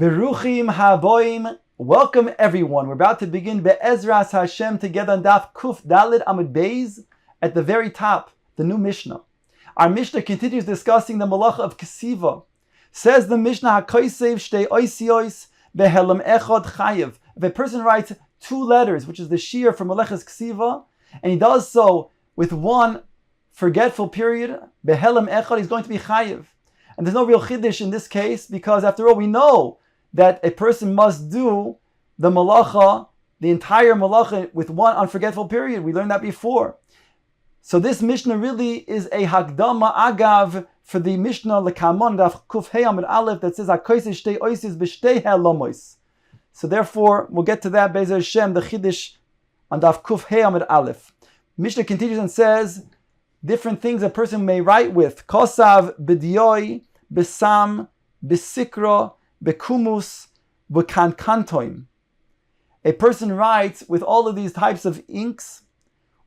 Beruchim haboim. Welcome everyone. We're about to begin Be'ezras Hashem together on Daf Kuf Dalid Amud Beis at the very top, the new Mishnah. Our Mishnah continues discussing the malacha of Kesiva. Says the Mishnah, HaKoisev Shtei Oisiois Behelam Echad Chayev. If a person writes two letters, which is the Shir from Malachas Kesiva, and he does so with one forgetful period, Behelam Echad, he's going to be Chayev. And there's no real chiddush in this case, because after all, we know that a person must do the malacha, the entire malacha, with one unforgetful period. We learned that before. So this Mishnah really is a Hakdama Agav for the Mishnah Lekamon Daf Kuf Hey Amud Aleph that says HaKoises Shtei Oises B'Shtei Helamois. So therefore, we'll get to that Be'ezer Hashem, the chiddush on Daf Kuf Hey Amud Aleph. Mishnah continues and says different things a person may write with. Kosav B'Dioi B'Sam B'Sikra Bekumus, Bekankantoim. A person writes with all of these types of inks,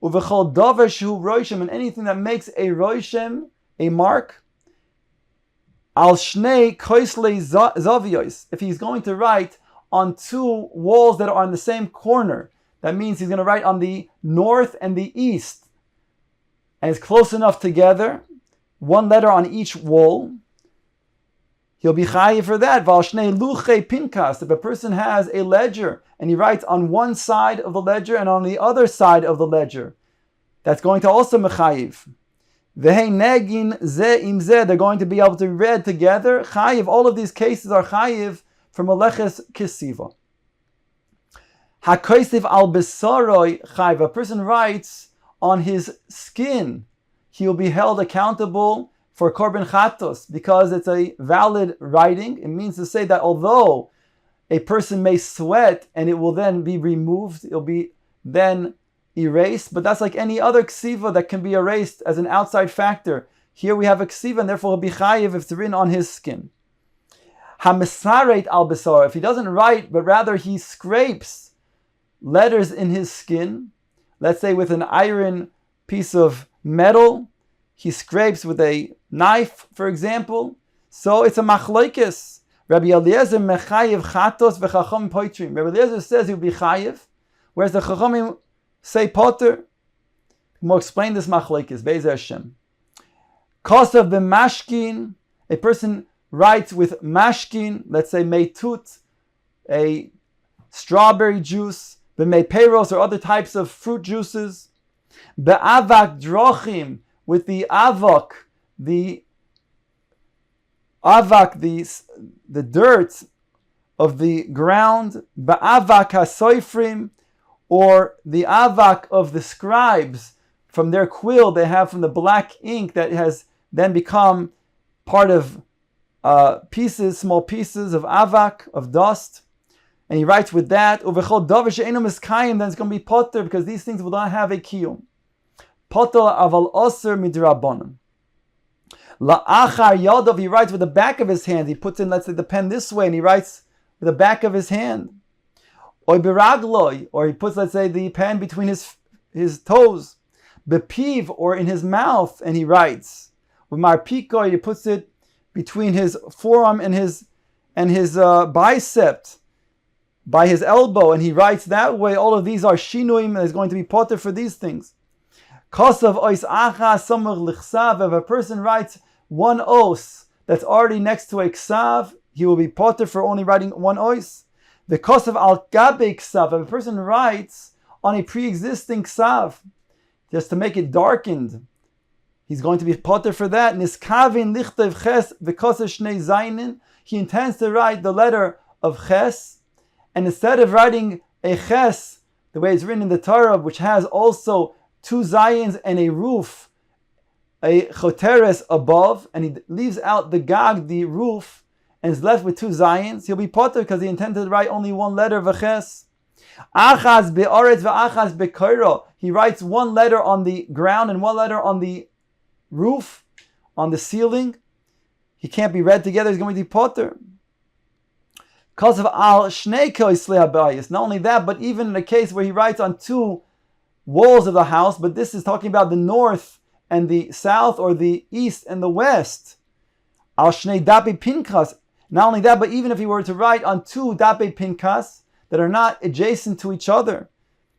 Uvechol Dover Shehu Roishem, and anything that makes a Roishem, a mark, Al Shnei Koisle Zavios. If he's going to write on two walls that are on the same corner, that means he's going to write on the north and the east, and it's close enough together, one letter on each wall, he'll be chayiv for that. Val shnei luchei pinkas. If a person has a ledger and he writes on one side of the ledger and on the other side of the ledger, that's going to also mechayiv. Vehei negin ze im ze. They're going to be able to be read together. Chayiv. All of these cases are chayiv from Meleches Kesiva. Hakoisiv al besaroi chayiv. A person writes on his skin, he will be held accountable for korban chatos, because it's a valid writing. It means to say that although a person may sweat and it will then be removed, it'll be then erased, but that's like any other ksiva that can be erased as an outside factor. Here we have a ksiva, and therefore he'll be chayiv if it's written on his skin. Hamesaret al besar. If he doesn't write, but rather he scrapes letters in his skin, let's say with an iron piece of metal, he scrapes with a knife, for example. So it's a machlokes. Rabbi Eliezer mechayev chatos v'chacham poitrim. Rabbi Eliezer says he'll be chayev, whereas the chachamim say potter. We'll explain this machlokes. Be'ezer Hashem. Kosav b'mashkin. A person writes with mashkin, let's say meitut, a strawberry juice, b'meiperos, or other types of fruit juices. Be'avak drochim, with the avak, the dirt of the ground, ba'avak hasoifrim, or the avak of the scribes, from their quill they have from the black ink that has then become part of small pieces of avak, of dust. And he writes with that, uvechol davar she'eino miskayim, then it's going to be potter, because these things will not have a kiyum. Potter aval oser midrabanan. La'achar yadav, he writes with the back of his hand. He puts in, let's say, the pen this way, and he writes with the back of his hand. Oy biragloi, or he puts, let's say, the pen between his toes. Bepiv, or in his mouth, and he writes. With marpiko, he puts it between his forearm and his bicep, by his elbow, and he writes that way. All of these are shinuim, and is going to be potter for these things. Kosav ois acha samach lichsav. If a person writes one os that's already next to a ksav, he will be potter for only writing one ois. The kosav al gabe ksav. If a person writes on a pre-existing ksav, just to make it darkened, he's going to be potter for that. Niskavin lichtev ches v'kosav shnei zainin. He intends to write the letter of ches, and instead of writing a ches, the way it's written in the Torah, which has also two zayins and a roof, a choteres above, and he leaves out the gag, the roof, and is left with two zayins, he'll be potter because he intended to write only one letter, v'ches. Achaz be'aretz v'achaz be'koiro. He writes one letter on the ground and one letter on the roof, on the ceiling. He can't be read together, he's going to be potter. Because of al shnei koisle habayis. Not only that, but even in a case where he writes on two walls of the house, but this is talking about the north and the south, or the east and the west. Al shnei dapi pinkas. Not only that, but even if he were to write on two dape pinkas that are not adjacent to each other,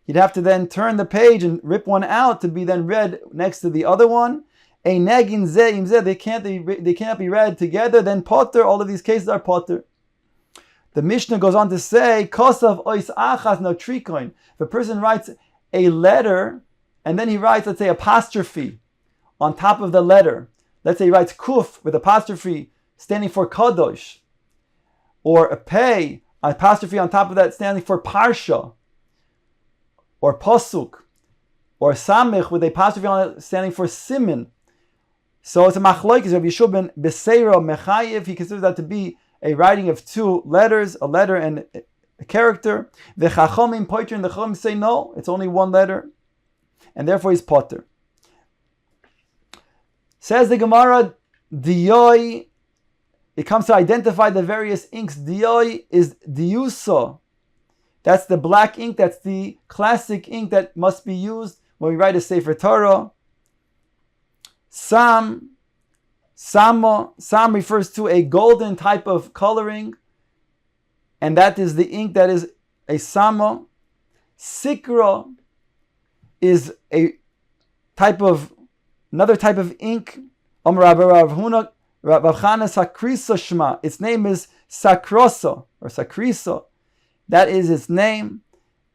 he'd have to then turn the page and rip one out to be then read next to the other one. They cannot be read together. Then potter. All of these cases are potter. The Mishnah goes on to say, "Kosav ois achas no trikoin." If a person writes a letter and then he writes, let's say, apostrophe on top of the letter. Let's say he writes kuf with apostrophe standing for kadosh, or a pei apostrophe on top of that standing for parsha, or pasuk, or samich with a apostrophe on it standing for simin. So it's a machlokes. Rabbi Yeshua ben Beseira Mechayev, he considers that to be a writing of two letters, a letter and a character. The Chachomim poiter and the Chachomim say no, it's only one letter, and therefore he's potter. Says the Gemara, Diyoi, it comes to identify the various inks. Diyoi is Diyusa. That's the black ink, that's the classic ink that must be used when we write a Sefer Torah. Sam refers to a golden type of coloring, and that is the ink that is a Samo. Sikra is another type of ink. Its name is Sakrosa or Sakrisa. That is its name,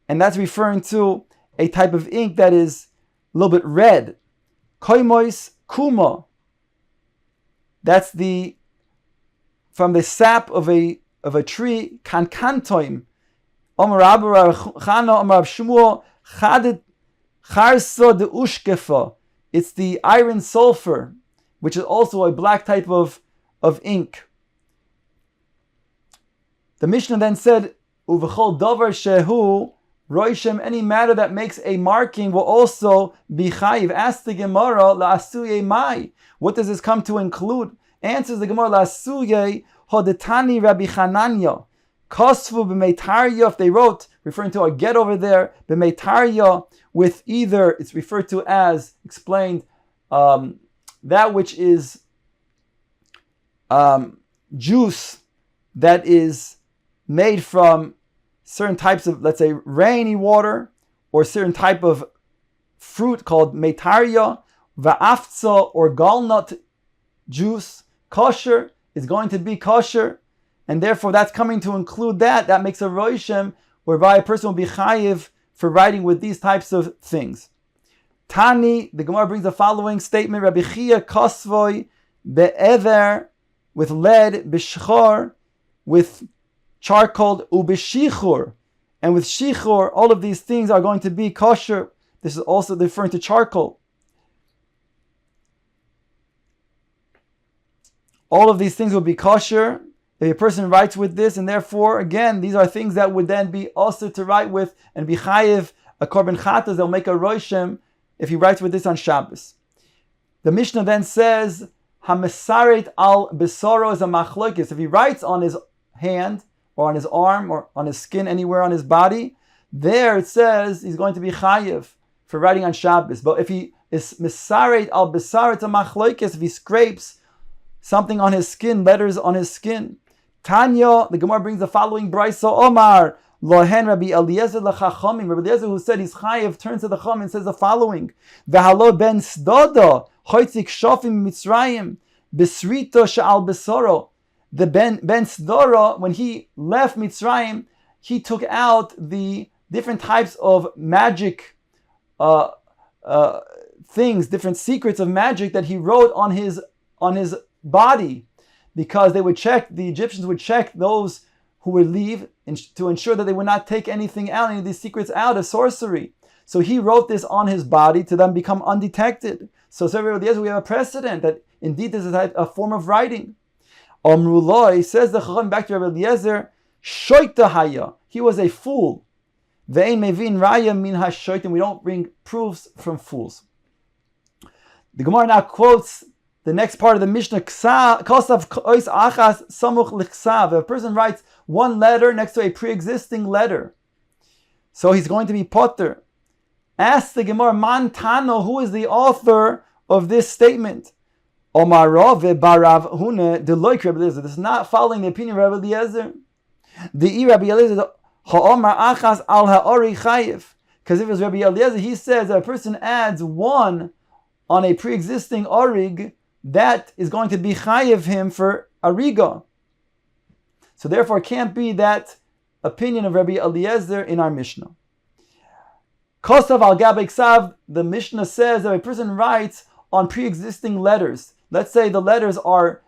and that's referring to a type of ink that is a little bit red. Koimois Kuma. That's from the sap of a tree. Kankantoim. Omar Abba Chana Omar Shmuel Chadet Charso de Ushkefa. It's the iron sulfur, which is also a black type of ink. The Mishnah then said, Uvechol Dover Shehu Roishem, any matter that makes a marking will also be chayiv. Ask the Gemara, la'asuye mai. What does this come to include? Answers the Gemara, la'asuye hodetani Rabbi Chananya. Kosvu b'meitarya, if they wrote, referring to a get over there, b'meitarya, with either, it's referred to as, explained, that which is juice that is made from certain types of, let's say, rainy water, or certain type of fruit called metarya, va'aftza, or galnut juice. Kosher is going to be kosher, and therefore that's coming to include that. That makes a roishem, whereby a person will be chayiv for writing with these types of things. Tani, the Gemara brings the following statement: Rabbi Chia kosvoi be'ever, with lead, b'shchor, with charcoal, ubishichur, and with shichur, all of these things are going to be kosher. This is also referring to charcoal. All of these things will be kosher if a person writes with this, and therefore, again, these are things that would then be also to write with and be chayiv a korban chatas. They'll make a roishem if he writes with this on Shabbos. The Mishnah then says, Hamesaret al besoro is a machlokes. If he writes on his hand, or on his arm, or on his skin, anywhere on his body, there it says he's going to be chayiv for writing on Shabbos. But if he is misaret al besar, it's a machlokes. If he scrapes something on his skin, letters on his skin. Tanya, the Gemara brings the following brayso, Omar lohen Rabbi Eliezer lechachamim. Rabbi Eliezer, who said he's chayiv, turns to the chacham and says the following: V'halo ben sdoda choitzik shofim mitzrayim besrito she'al besoro. The Ben Sdora, when he left Mitzrayim, he took out the different types of magic things, different secrets of magic that he wrote on his body, because the Egyptians would check those who would leave to ensure that they would not take any of these secrets out of sorcery. So he wrote this on his body to then become undetected. So we have a precedent that indeed this is a form of writing. Omrullah, says the Chacham back to Rabbi Eliezer, shoita haya, he was a fool. Ve'ein mevin raya min hashoitim, we don't bring proofs from fools. The Gemara now quotes the next part of the Mishnah, kosav ois achas samuch lichsav. If a person writes one letter next to a pre-existing letter, so he's going to be potter. Ask the Gemara, man tano, who is the author of this statement? Omarov barav hune deloik Rabbi Eliezer. This is not following the opinion of Rabbi Eliezer. The Rabbi Eliezer ha'omar achas al ha'ori chayiv. Because if it's Rabbi Eliezer, he says that a person adds one on a pre-existing orig, that is going to be chayiv him for ariga. So therefore, it can't be that opinion of Rabbi Eliezer in our Mishnah. Kosav al gabe ksav, the Mishnah says that a person writes on pre-existing letters. Let's say the letters are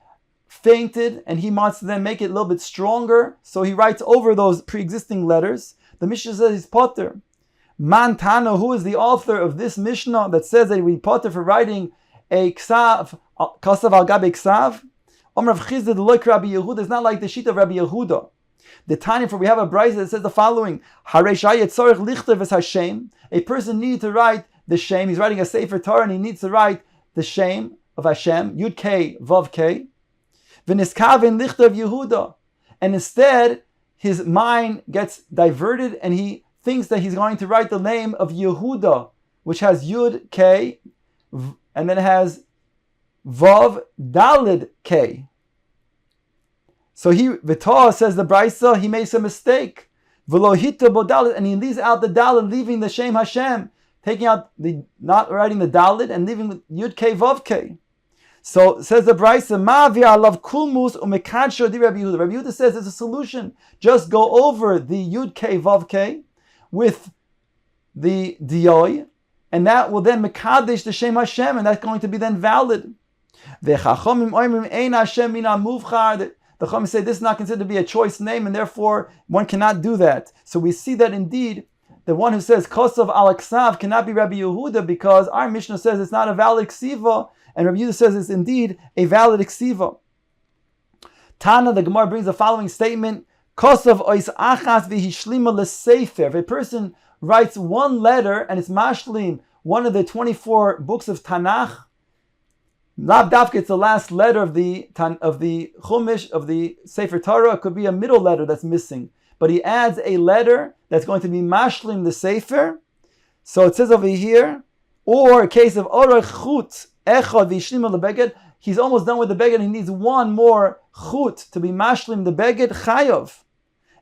fainted and he wants to then make it a little bit stronger, so he writes over those pre-existing letters. The Mishnah says he's potter. Man Tana, who is the author of this Mishnah that says that we potter for writing a ksav, kosav al gabe ksav? Omer Rav Chizda deloik Rabbi Yehuda is not like the sheet of Rabbi Yehuda. The time for we have a brayza that says the following: a person needs to write the shame. He's writing a Sefer Torah and he needs to write the shame of Hashem, Yud K Vav K. V'niskaven lichter of Yehuda, and instead his mind gets diverted and he thinks that he's going to write the name of Yehuda, which has Yud K and then it has Vav Dalid K. So V'tah says the Brisa, he makes a mistake. V'lo hita bo Dalid, and he leaves out the Dalid, leaving the Shem Hashem, taking out not writing the Dalid and leaving Yud K Vav K. So says the Brisa, Ma'avir alav kulmus umekadsho di Rabbi Yehuda. Rabbi Yehuda says there's a solution. Just go over the Yud K Vav K with the Diyoy, and that will then mekadesh the Shem Hashem, and that's going to be then valid. V'chachomim oimrim ein Hashem mina muvchar. The Chachamim say this is not considered to be a choice name, and therefore one cannot do that. So we see that indeed the one who says kosav al ksav cannot be Rabbi Yehuda, because our Mishnah says it's not a valid ksiva, and Rabbi Yehuda says it's indeed a valid ksiva. Tana, the Gemara brings the following statement: kosav ois achas v'hishlima l'sefer. If a person writes one letter and it's mashlim, one of the 24 books of Tanakh, Lav Dafka, it's the last letter of the Chumash, of the Sefer Torah. It could be a middle letter that's missing. But he adds a letter that's going to be mashlim the Sefer. So it says over here, or a case of Orach Chut Echad V'Yishlim LeBeged, he's almost done with the Beged, he needs one more Chut to be mashlim the Beged, Chayav.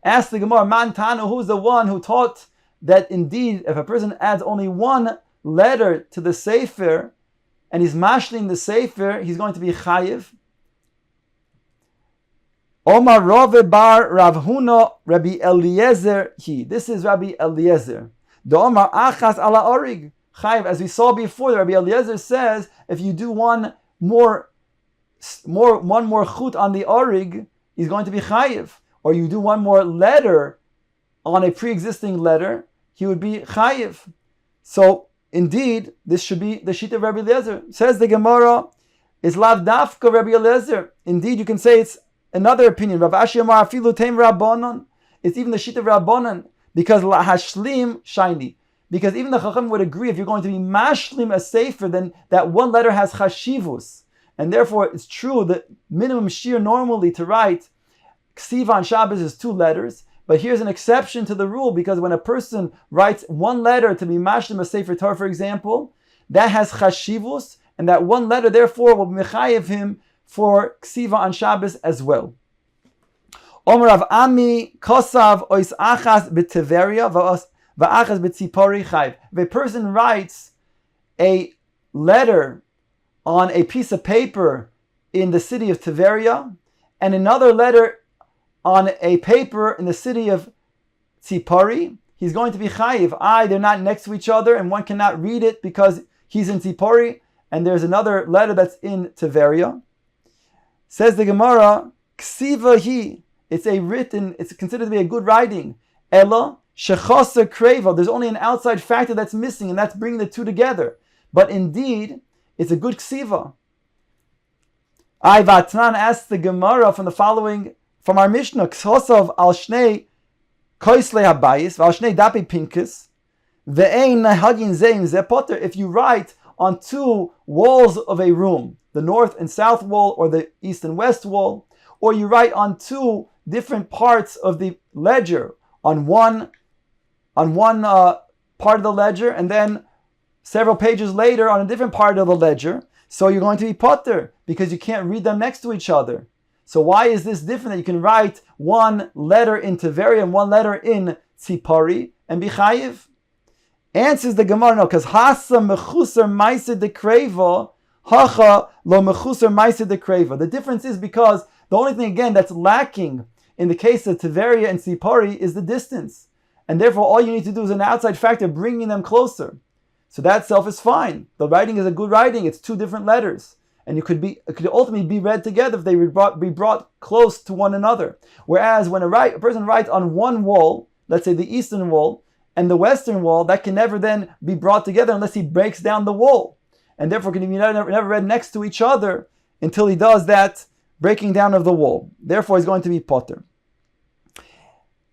Ask the Gemara, Man Tanu, who's the one who taught that indeed, if a person adds only one letter to the Sefer, and he's mashlim the Sefer, he's going to be chayiv. Omar Rove bar Rav Huna Rabbi Eliezer he. This is Rabbi Eliezer. The Omar achas ala orig chayiv. As we saw before, Rabbi Eliezer says if you do one more chut on the orig, he's going to be chayiv. Or you do one more letter on a pre-existing letter, he would be chayiv. So indeed, this should be the sheet of Rabbi Eliezer. Says the Gemara, it's lav dafka Rabbi Eliezer. Indeed, you can say it's another opinion. Rav Ashi Amar afilu teim Rabbanon. It's even the sheet of Rabbanon, because la hashlim shiny. Because even the Chacham would agree, if you're going to be mashlim a sefer, then that one letter has chashivus, and therefore it's true that minimum shir normally to write ksiva on Shabbos is 2 letters. But here's an exception to the rule, because when a person writes one letter to be mashlim a Sefer Torah, for example, that has chashivus, and that one letter therefore will mechayev him for ksiva on Shabbos as well. Omer Rav Ami kosav ois achas b'teveria v'achas b'tzipori chayv. If a person writes a letter on a piece of paper in the city of Tiberia, and another letter on a paper in the city of Tzipori, he's going to be chayiv. They're not next to each other, and one cannot read it because he's in Tzipori, and there's another letter that's in Tiberia. Says the Gemara, ksiva hi. It's considered to be a good writing. Ella shechoser kreva. There's only an outside factor that's missing, and that's bringing the two together. But indeed, it's a good ksiva. Vatnan asks the Gemara from our Mishnah, Ksosav al Shnei Koisle Habayis, Val Shnei Dapi Pinkus, Ve'ein Hagin Zein Ze Potter. If you write on 2 walls of a room, the north and south wall or the east and west wall, or you write on 2 different parts of the ledger, on one part of the ledger, and then several pages later on a different part of the ledger, So you're going to be potter because you can't read them next to each other. So why is this different that you can write one letter in Tiveria and one letter in Tzipori and be chayiv? Answers the Gemara, no, because hasa mechusar ma'aseh dekreva, hacha lo mechusar ma'aseh dekreva. The difference is because the only thing, again, that's lacking in the case of Tiveria and Tzipori is the distance. And therefore, all you need to do is an outside factor, bringing them closer. So that itself is fine. The writing is a good writing. It's two different letters. And it could ultimately be read together if they be brought close to one another. Whereas when a person writes on one wall, let's say the eastern wall, and the western wall, that can never then be brought together unless he breaks down the wall. And therefore can be never read next to each other until he does that breaking down of the wall. Therefore he's going to be potter.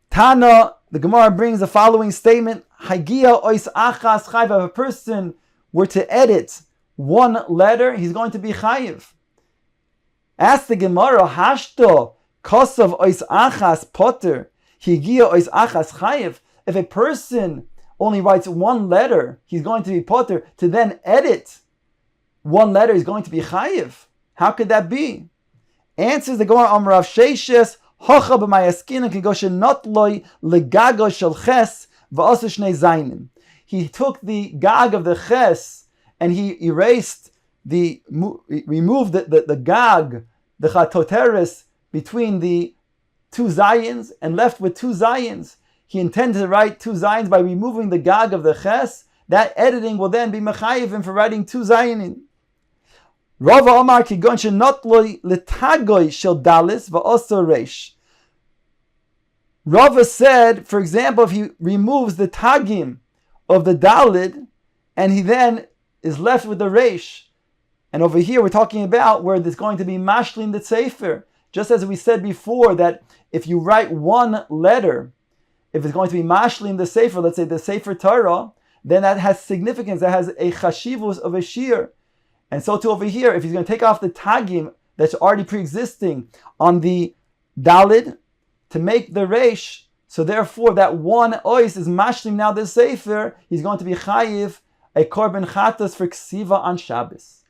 Tana, the Gemara brings the following statement: Hagia ois achas chayiv. If a person were to edit one letter, he's going to be chayiv. Ask the Gemara, Hashto kosav ois achas potter, Hagia ois achas chayiv. If a person only writes one letter, he's going to be potter. To then edit one letter, he's going to be chayiv. How could that be? Answers the Gemara, Amrav Sheishes. He took the gag of the ches and he removed the gag, the chatoteres, between the two zayins and left with two zayins. He intended to write two zayins by removing the gag of the ches. That editing will then be mechayivim for writing two zayinim. Rava Omar kigon shenotloi letagoy shel dalis va'oso reish. Rava said, for example, if he removes the tagim of the dalid and he then is left with the reish, and over here we're talking about where there's going to be mashlim the sefer, just as we said before that if you write one letter, if it's going to be mashlim the sefer, let's say the sefer Torah, then that has significance, that has a chashivus of a shir. And so too over here, if he's going to take off the tagim that's already pre-existing on the dalid to make the reish, so therefore that one ois is mashlim now the sefer, he's going to be chayiv a korban chatas for ksiva on Shabbos.